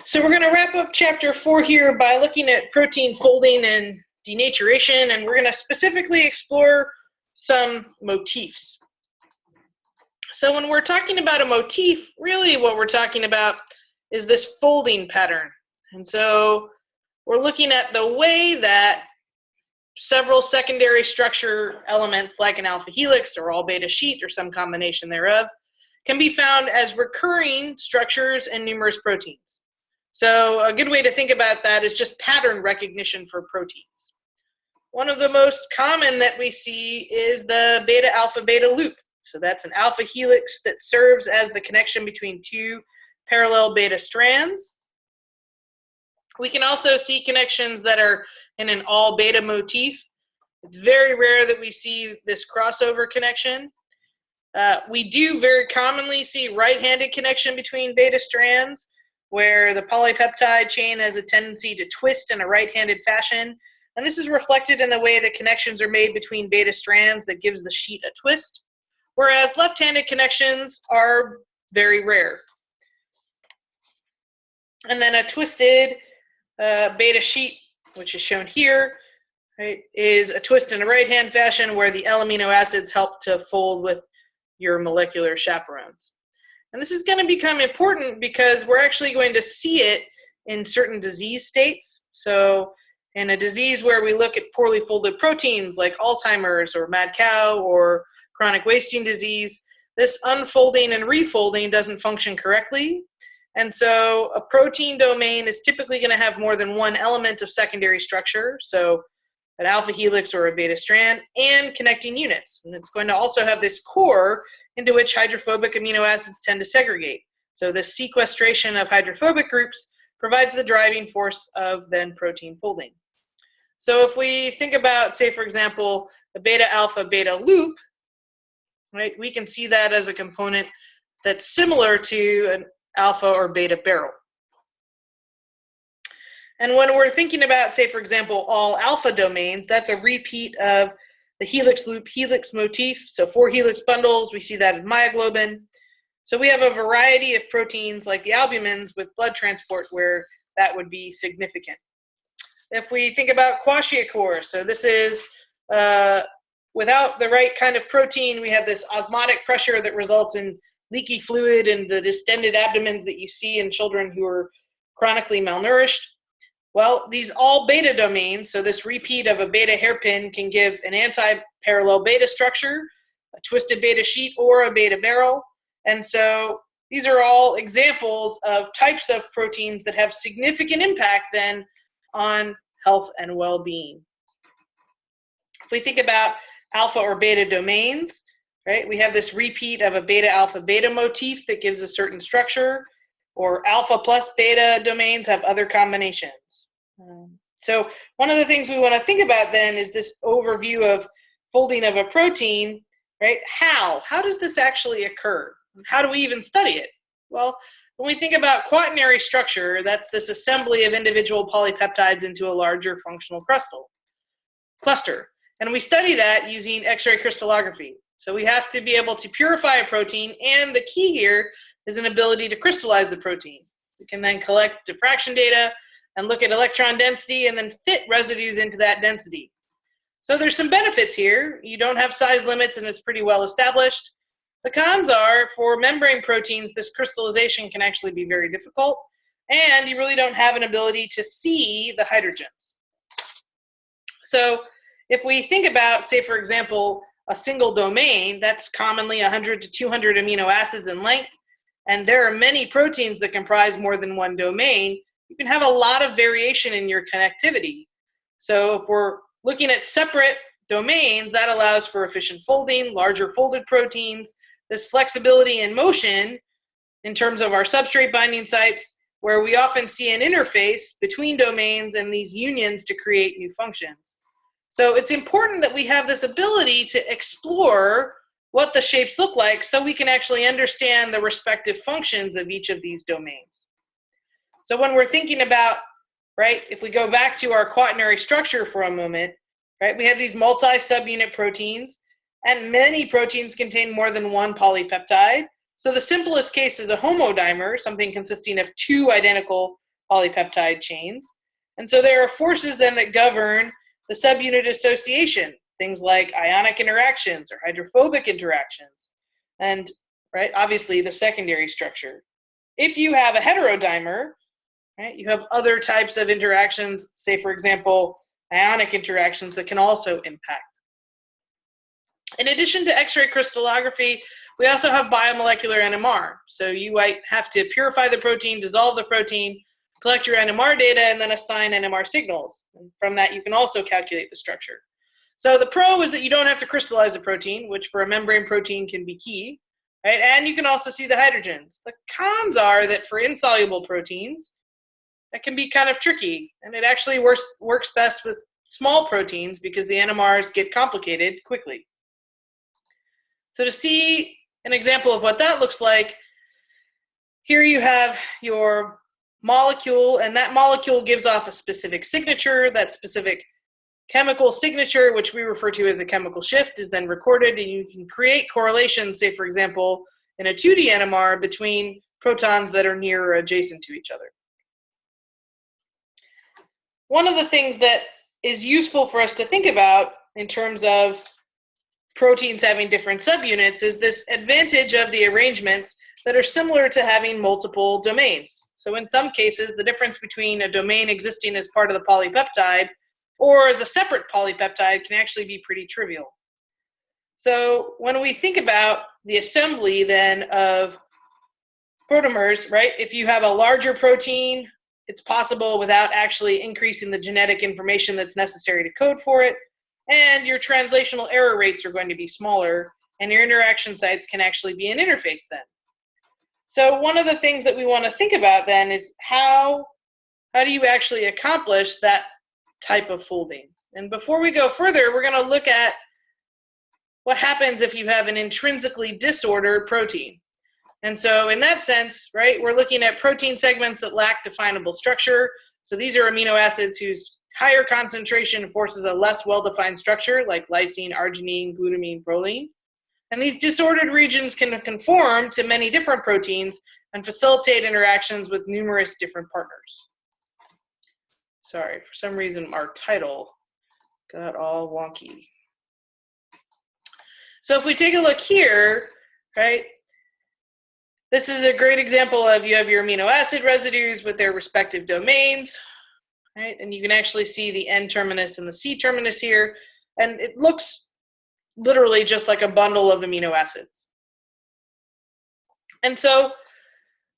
So we're going to wrap up chapter 4 here by looking at protein folding and denaturation, and we're going to specifically explore some motifs. So when we're talking about a motif, really what we're talking about is this folding pattern. And so we're looking at the way that several secondary structure elements like an alpha helix or all beta sheet or some combination thereof can be found as recurring structures in numerous proteins. So a good way to think about that is just pattern recognition for proteins. One of the most common that we see is the beta alpha beta loop. So that's an alpha helix that serves as the connection between two parallel beta strands. We can also see connections that are in an all beta motif. It's very rare that we see this crossover connection. We do very commonly see right-handed connection between beta strands, where the polypeptide chain has a tendency to twist in a right-handed fashion. And this is reflected in the way that connections are made between beta strands that gives the sheet a twist, whereas left-handed connections are very rare. And then a twisted beta sheet, which is shown here, right, is a twist in a right-hand fashion where the L-amino acids help to fold with your molecular chaperones. And this is going to become important because we're actually going to see it in certain disease states. So in a disease where we look at poorly folded proteins like Alzheimer's or mad cow or chronic wasting disease, this unfolding and refolding doesn't function correctly. And so a protein domain is typically going to have more than one element of secondary structure, so an alpha helix or a beta strand, and connecting units. And it's going to also have this core into which hydrophobic amino acids tend to segregate. So this sequestration of hydrophobic groups provides the driving force of then protein folding. So if we think about, say, for example, the beta alpha beta loop, right, we can see that as a component that's similar to an alpha or beta barrel. And when we're thinking about, say, for example, all alpha domains, that's a repeat of the helix loop helix motif. So 4 helix bundles, we see that in myoglobin. So we have a variety of proteins like the albumins with blood transport where that would be significant. If we think about kwashiorkor, so this is without the right kind of protein, we have this osmotic pressure that results in leaky fluid and the distended abdomens that you see in children who are chronically malnourished. Well, these all beta domains, so this repeat of a beta hairpin can give an anti-parallel beta structure, a twisted beta sheet, or a beta barrel. And so these are all examples of types of proteins that have significant impact then on health and well-being. If we think about alpha or beta domains, right, we have this repeat of a beta alpha beta motif that gives a certain structure, or alpha plus beta domains have other combinations. So one of the things we want to think about then is this overview of folding of a protein, right? How does this actually occur? How do we even study it? Well, when we think about quaternary structure, that's this assembly of individual polypeptides into a larger functional cluster. And we study that using X-ray crystallography. So we have to be able to purify a protein, and the key here is an ability to crystallize the protein. We can then collect diffraction data and look at electron density and then fit residues into that density. So there's some benefits here. You don't have size limits and it's pretty well established. The cons are, for membrane proteins, this crystallization can actually be very difficult, and you really don't have an ability to see the hydrogens. So if we think about, say, for example, a single domain, that's commonly 100 to 200 amino acids in length, and there are many proteins that comprise more than one domain, you can have a lot of variation in your connectivity. So if we're looking at separate domains, that allows for efficient folding, larger folded proteins, this flexibility in motion in terms of our substrate binding sites, where we often see an interface between domains and these unions to create new functions. So it's important that we have this ability to explore what the shapes look like so we can actually understand the respective functions of each of these domains. So when we're thinking about, right, if we go back to our quaternary structure for a moment, right, we have these multi-subunit proteins, and many proteins contain more than one polypeptide. So the simplest case is a homodimer, something consisting of 2 identical polypeptide chains. And so there are forces then that govern the subunit association, things like ionic interactions or hydrophobic interactions, and obviously the secondary structure. If you have a heterodimer, you have other types of interactions, say for example, ionic interactions that can also impact. In addition to X-ray crystallography, we also have biomolecular NMR. So you might have to purify the protein, dissolve the protein, collect your NMR data, and then assign NMR signals. And from that, you can also calculate the structure. So the pro is that you don't have to crystallize a protein, which for a membrane protein can be key, and you can also see the hydrogens. The cons are that for insoluble proteins, that can be kind of tricky, and it actually works best with small proteins because the NMRs get complicated quickly. So to see an example of what that looks like, here you have your molecule, and that molecule gives off a specific signature. That specific chemical signature, which we refer to as a chemical shift, is then recorded, and you can create correlations, say for example, in a 2D NMR between protons that are near or adjacent to each other. One of the things that is useful for us to think about in terms of proteins having different subunits is this advantage of the arrangements that are similar to having multiple domains. So in some cases, the difference between a domain existing as part of the polypeptide or as a separate polypeptide can actually be pretty trivial. So when we think about the assembly then of protomers, if you have a larger protein, it's possible without actually increasing the genetic information that's necessary to code for it, and your translational error rates are going to be smaller, and your interaction sites can actually be an interface then. So one of the things that we want to think about then is how do you actually accomplish that type of folding? And before we go further, we're going to look at what happens if you have an intrinsically disordered protein. And so in that sense, we're looking at protein segments that lack definable structure. So these are amino acids whose higher concentration forces a less well-defined structure, like lysine, arginine, glutamine, proline. And these disordered regions can conform to many different proteins and facilitate interactions with numerous different partners. Sorry, for some reason our title got all wonky. So if we take a look here, this is a great example of you have your amino acid residues with their respective domains, and you can actually see the N terminus and the C terminus here, and it looks literally just like a bundle of amino acids. And so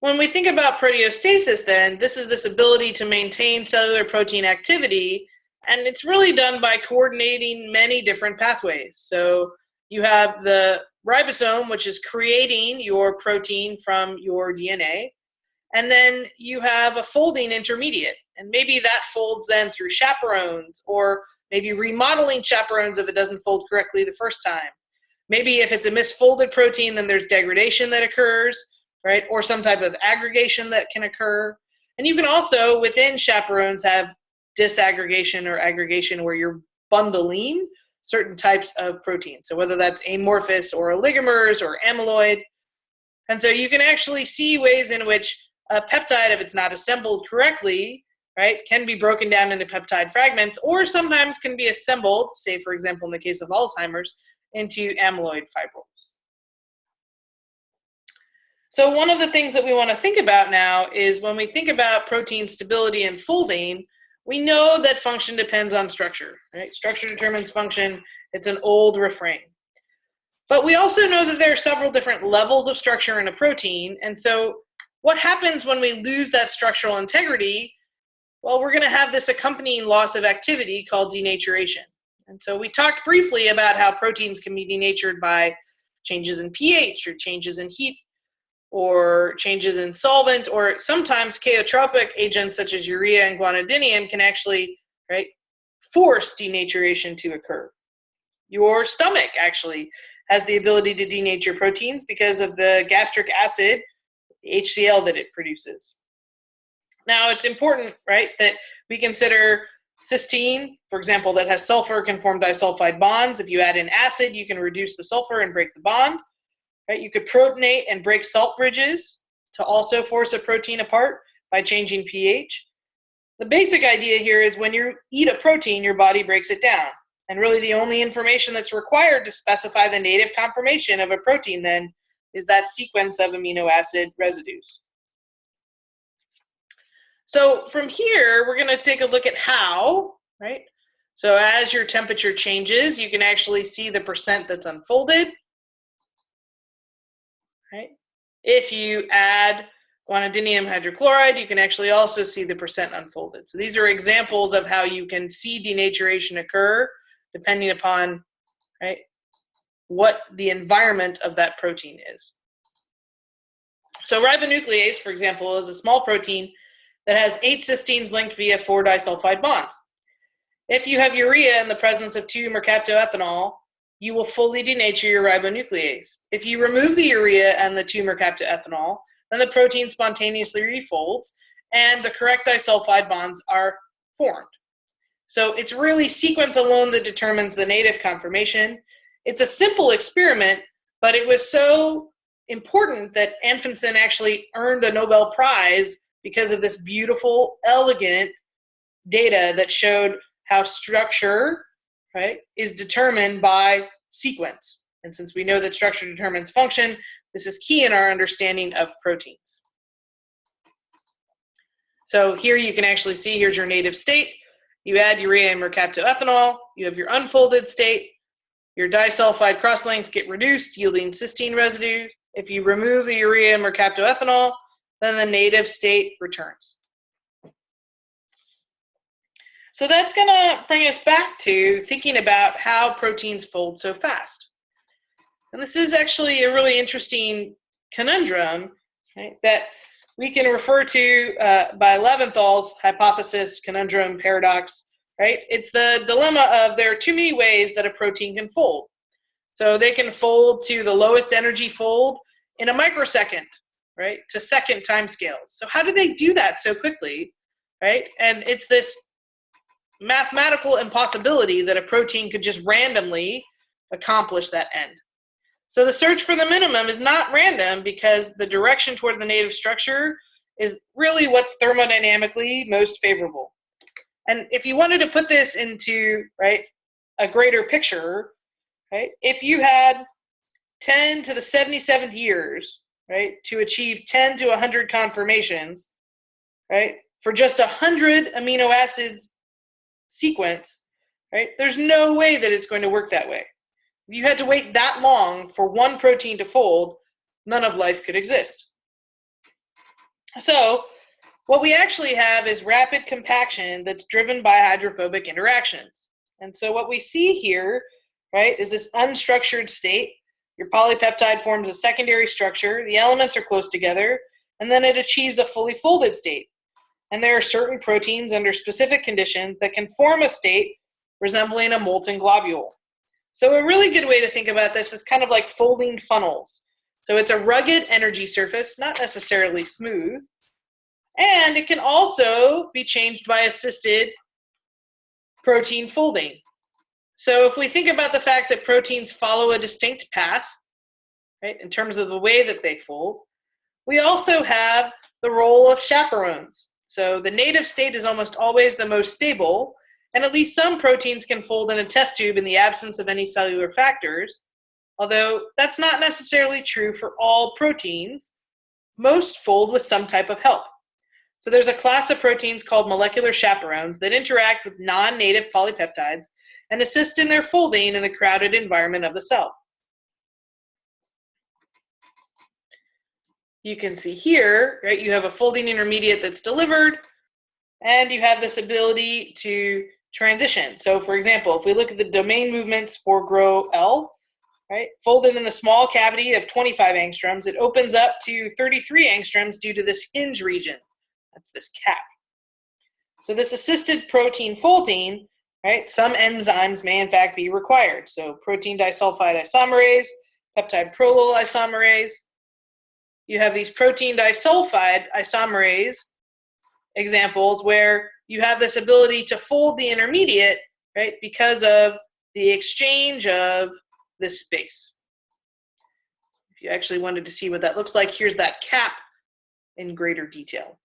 when we think about proteostasis then, this is this ability to maintain cellular protein activity, and it's really done by coordinating many different pathways. So you have the ribosome, which is creating your protein from your DNA, and then you have a folding intermediate, and maybe that folds then through chaperones, or maybe remodeling chaperones if it doesn't fold correctly the first time. Maybe if it's a misfolded protein, then there's degradation that occurs, or some type of aggregation that can occur. And you can also, within chaperones, have disaggregation or aggregation where you're bundling certain types of proteins. So whether that's amorphous or oligomers or amyloid. And so you can actually see ways in which a peptide, if it's not assembled correctly, can be broken down into peptide fragments, or sometimes can be assembled, say for example in the case of Alzheimer's, into amyloid fibrils. So one of the things that we want to think about now is when we think about protein stability and folding, we know that function depends on structure. Structure determines function. It's an old refrain. But we also know that there are several different levels of structure in a protein. And so what happens when we lose that structural integrity? Well, we're going to have this accompanying loss of activity called denaturation. And so we talked briefly about how proteins can be denatured by changes in pH or changes in heat or changes in solvent, or sometimes chaotropic agents such as urea and guanidinium can actually force denaturation to occur. Your stomach actually has the ability to denature proteins because of the gastric acid, HCl, that it produces. Now it's important, that we consider cysteine, for example, that has sulfur can form disulfide bonds. If you add in acid, you can reduce the sulfur and break the bond. You could protonate and break salt bridges to also force a protein apart. by changing pH. The basic idea here is when you eat a protein, your body breaks it down. And really the only information that's required to specify the native conformation of a protein then is that sequence of amino acid residues. So from here, we're going to take a look at how, right? So as your temperature changes, you can actually see the percent that's unfolded, right? If you add guanidinium hydrochloride, you can actually also see the percent unfolded. So these are examples of how you can see denaturation occur depending upon, right, what the environment of that protein is. So ribonuclease, for example, is a small protein that has 8 cysteines linked via 4 disulfide bonds. If you have urea in the presence of 2-mercaptoethanol, you will fully denature your ribonuclease. If you remove the urea and the 2-mercaptoethanol, then the protein spontaneously refolds and the correct disulfide bonds are formed. So it's really sequence alone that determines the native conformation. It's a simple experiment, but it was so important that Anfinsen actually earned a Nobel Prize because of this beautiful, elegant data that showed how structure, right, is determined by sequence. And since we know that structure determines function, this is key in our understanding of proteins. So here you can actually see, here's your native state. You add urea and mercaptoethanol, you have your unfolded state, your disulfide cross-links get reduced, yielding cysteine residues. If you remove the urea and mercaptoethanol, then the native state returns. So that's going to bring us back to thinking about how proteins fold so fast. And this is actually a really interesting conundrum, right, that we can refer to by Leventhal's hypothesis, conundrum, paradox, right? It's the dilemma of there are too many ways that a protein can fold. So they can fold to the lowest energy fold in a microsecond, right, to second timescales. So how do they do that so quickly, right? And it's this mathematical impossibility that a protein could just randomly accomplish that end. So the search for the minimum is not random because the direction toward the native structure is really what's thermodynamically most favorable. And if you wanted to put this into, right, a greater picture, right, if you had 10 to the 77th years, right, to achieve 10 to 100 conformations, right, for just 100 amino acids sequence, right, there's no way that it's going to work that way. If you had to wait that long for one protein to fold, none of life could exist. So what we actually have is rapid compaction that's driven by hydrophobic interactions. And so what we see here, right, is this unstructured state. Your polypeptide forms a secondary structure, the elements are close together, and then it achieves a fully folded state. And there are certain proteins under specific conditions that can form a state resembling a molten globule. So a really good way to think about this is kind of like folding funnels. So it's a rugged energy surface, not necessarily smooth, and it can also be changed by assisted protein folding. So if we think about the fact that proteins follow a distinct path, right, in terms of the way that they fold, we also have the role of chaperones. So the native state is almost always the most stable, and at least some proteins can fold in a test tube in the absence of any cellular factors, although that's not necessarily true for all proteins. Most fold with some type of help. So there's a class of proteins called molecular chaperones that interact with non-native polypeptides and assist in their folding in the crowded environment of the cell. You can see here, right, you have a folding intermediate that's delivered, and you have this ability to transition. So for example, if we look at the domain movements for GRO-L, right, folded in the small cavity of 25 angstroms, it opens up to 33 angstroms due to this hinge region. That's this cap. So this assisted protein folding, right, some enzymes may in fact be required. So protein disulfide isomerase, peptide prolyl isomerase. You have these protein disulfide isomerase examples where you have this ability to fold the intermediate, right, because of the exchange of this space. If you actually wanted to see what that looks like, here's that cap in greater detail.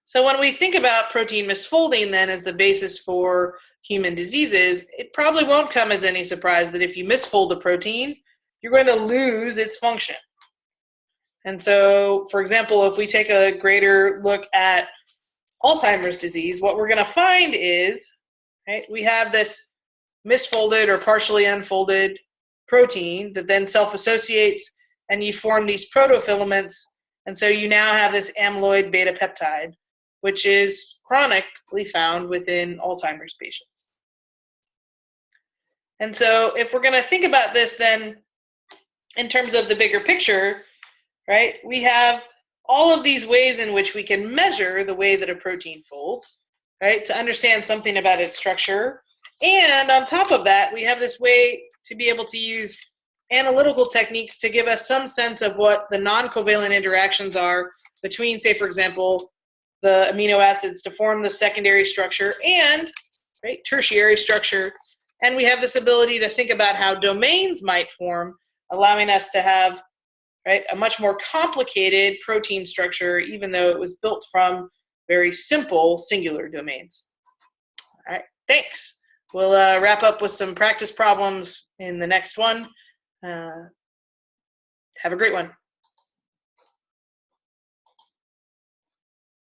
So when we think about protein misfolding then as the basis for human diseases, it probably won't come as any surprise that if you misfold a protein, you're going to lose its function. And so, for example, if we take a greater look at Alzheimer's disease, what we're going to find is, right, we have this misfolded or partially unfolded protein that then self-associates, and you form these protofilaments, and so you now have this amyloid beta peptide, which is chronically found within Alzheimer's patients. And so if we're going to think about this then in terms of the bigger picture, right, we have all of these ways in which we can measure the way that a protein folds, right, to understand something about its structure. And on top of that, we have this way to be able to use analytical techniques to give us some sense of what the non-covalent interactions are between, say, for example, the amino acids to form the secondary structure and, right, tertiary structure. And we have this ability to think about how domains might form, allowing us to have, right, a much more complicated protein structure, even though it was built from very simple singular domains. All right, thanks. We'll wrap up with some practice problems in the next one. Have a great one.